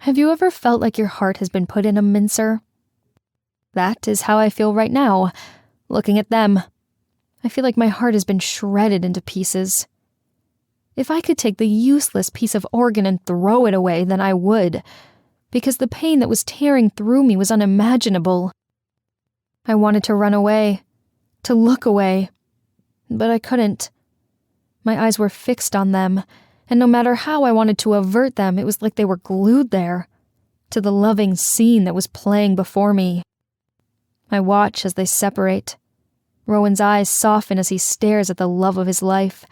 Have you ever felt like your heart has been put in a mincer? That is how I feel right now, looking at them. I feel like my heart has been shredded into pieces. If I could take the useless piece of organ and throw it away, then I would, because the pain that was tearing through me was unimaginable. I wanted to run away, to look away, but I couldn't. My eyes were fixed on them, and no matter how I wanted to avert them, it was like they were glued there, to the loving scene that was playing before me. I watch as they separate. Rowan's eyes soften as he stares at the love of his life.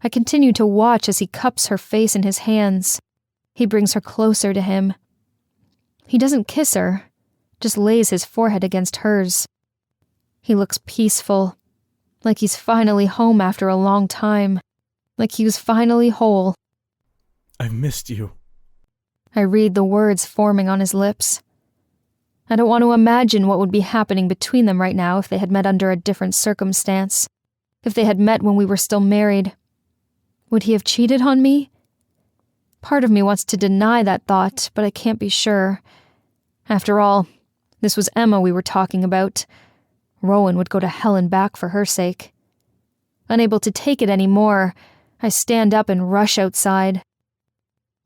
I continue to watch as he cups her face in his hands. He brings her closer to him. He doesn't kiss her, just lays his forehead against hers. He looks peaceful, like he's finally home after a long time, like he was finally whole. I've missed you. I read the words forming on his lips. I don't want to imagine what would be happening between them right now if they had met under a different circumstance, if they had met when we were still married. Would he have cheated on me? Part of me wants to deny that thought, but I can't be sure. After all, this was Emma we were talking about. Rowan would go to hell and back for her sake. Unable to take it anymore, I stand up and rush outside.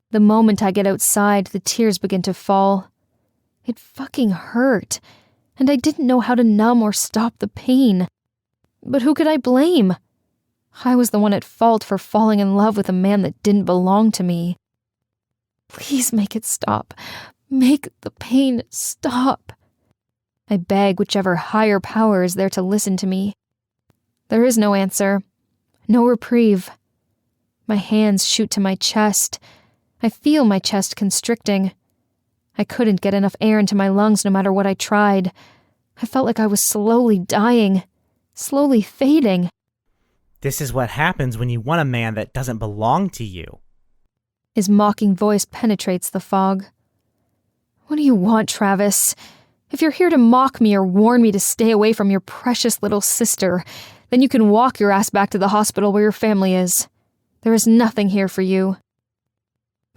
The moment I get outside, the tears begin to fall. It fucking hurt, and I didn't know how to numb or stop the pain. But who could I blame? I was the one at fault for falling in love with a man that didn't belong to me. Please make it stop. Make the pain stop. I beg whichever higher power is there to listen to me. There is no answer. No reprieve. My hands shoot to my chest. I feel my chest constricting. I couldn't get enough air into my lungs no matter what I tried. I felt like I was slowly dying, slowly fading. This is what happens when you want a man that doesn't belong to you. His mocking voice penetrates the fog. What do you want, Travis? If you're here to mock me or warn me to stay away from your precious little sister, then you can walk your ass back to the hospital where your family is. There is nothing here for you.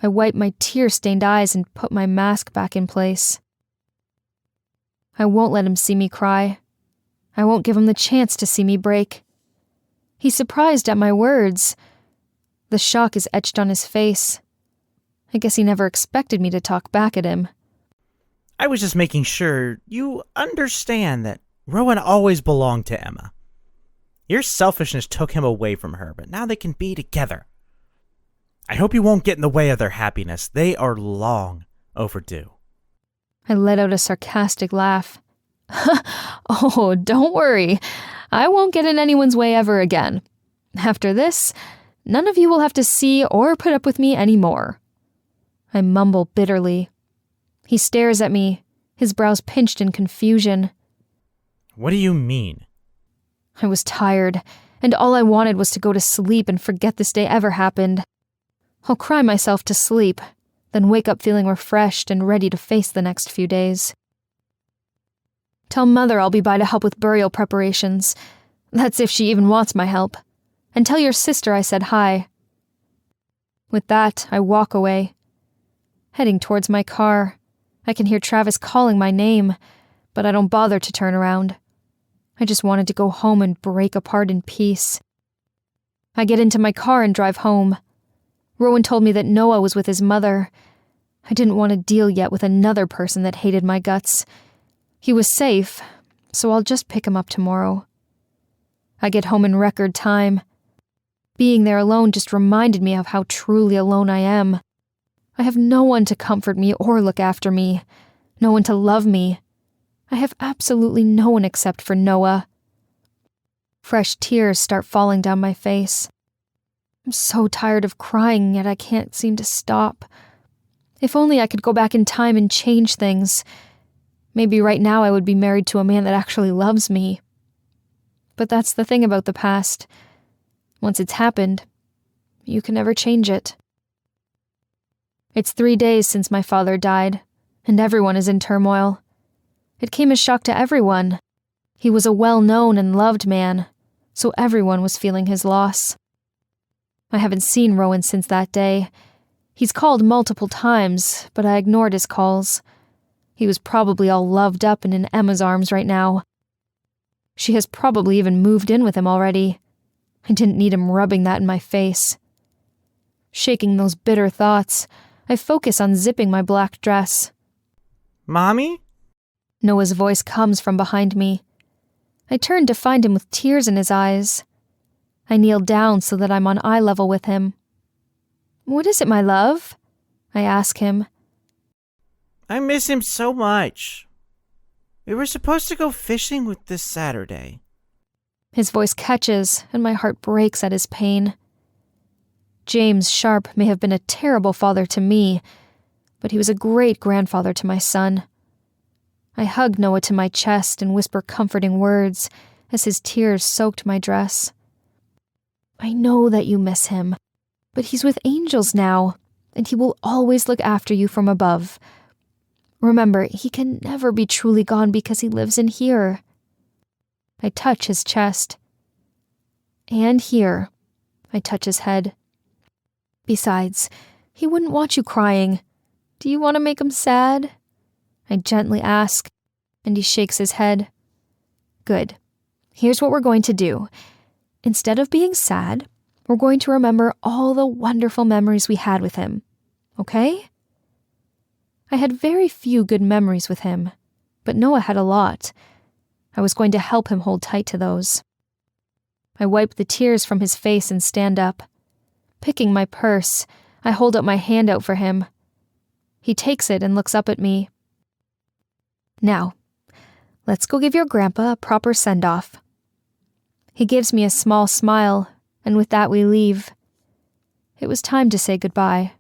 I wipe my tear-stained eyes and put my mask back in place. I won't let him see me cry. I won't give him the chance to see me break. He's surprised at my words. The shock is etched on his face. I guess he never expected me to talk back at him. I was just making sure you understand that Rowan always belonged to Emma. Your selfishness took him away from her, but now they can be together. I hope you won't get in the way of their happiness. They are long overdue. I let out a sarcastic laugh. Oh, don't worry. I won't get in anyone's way ever again. After this, none of you will have to see or put up with me anymore. I mumble bitterly. He stares at me, his brows pinched in confusion. What do you mean? I was tired, and all I wanted was to go to sleep and forget this day ever happened. I'll cry myself to sleep, then wake up feeling refreshed and ready to face the next few days. Tell Mother I'll be by to help with burial preparations. That's if she even wants my help. And tell your sister I said hi. With that, I walk away. Heading towards my car, I can hear Travis calling my name, but I don't bother to turn around. I just wanted to go home and break apart in peace. I get into my car and drive home. Rowan told me that Noah was with his mother. I didn't want to deal yet with another person that hated my guts. He was safe, so I'll just pick him up tomorrow. I get home in record time. Being there alone just reminded me of how truly alone I am. I have no one to comfort me or look after me, no one to love me. I have absolutely no one except for Noah. Fresh tears start falling down my face. I'm so tired of crying, yet I can't seem to stop. If only I could go back in time and change things. Maybe right now I would be married to a man that actually loves me. But that's the thing about the past. Once it's happened, you can never change it. It's 3 days since my father died, and everyone is in turmoil. It came as shock to everyone. He was a well-known and loved man, so everyone was feeling his loss. I haven't seen Rowan since that day. He's called multiple times, but I ignored his calls. He was probably all loved up and in Emma's arms right now. She has probably even moved in with him already. I didn't need him rubbing that in my face. Shaking those bitter thoughts, I focus on zipping my black dress. Mommy? Noah's voice comes from behind me. I turn to find him with tears in his eyes. I kneel down so that I'm on eye level with him. "What is it, my love?" I ask him. I miss him so much. We were supposed to go fishing with this Saturday. His voice catches, and my heart breaks at his pain. James Sharp may have been a terrible father to me, but he was a great grandfather to my son. I hug Noah to my chest and whisper comforting words as his tears soaked my dress. "I know that you miss him, but he's with angels now, and he will always look after you from above. Remember, he can never be truly gone because he lives in here." I touch his chest. "And here." I touch his head. "Besides, he wouldn't want you crying. Do you want to make him sad?" I gently ask, and he shakes his head. "Good. Here's what we're going to do. Instead of being sad, we're going to remember all the wonderful memories we had with him. Okay?" I had very few good memories with him, but Noah had a lot. I was going to help him hold tight to those. I wipe the tears from his face and stand up. Picking my purse, I hold up my hand out for him. He takes it and looks up at me. "Now, let's go give your grandpa a proper send-off." He gives me a small smile, and with that we leave. It was time to say goodbye.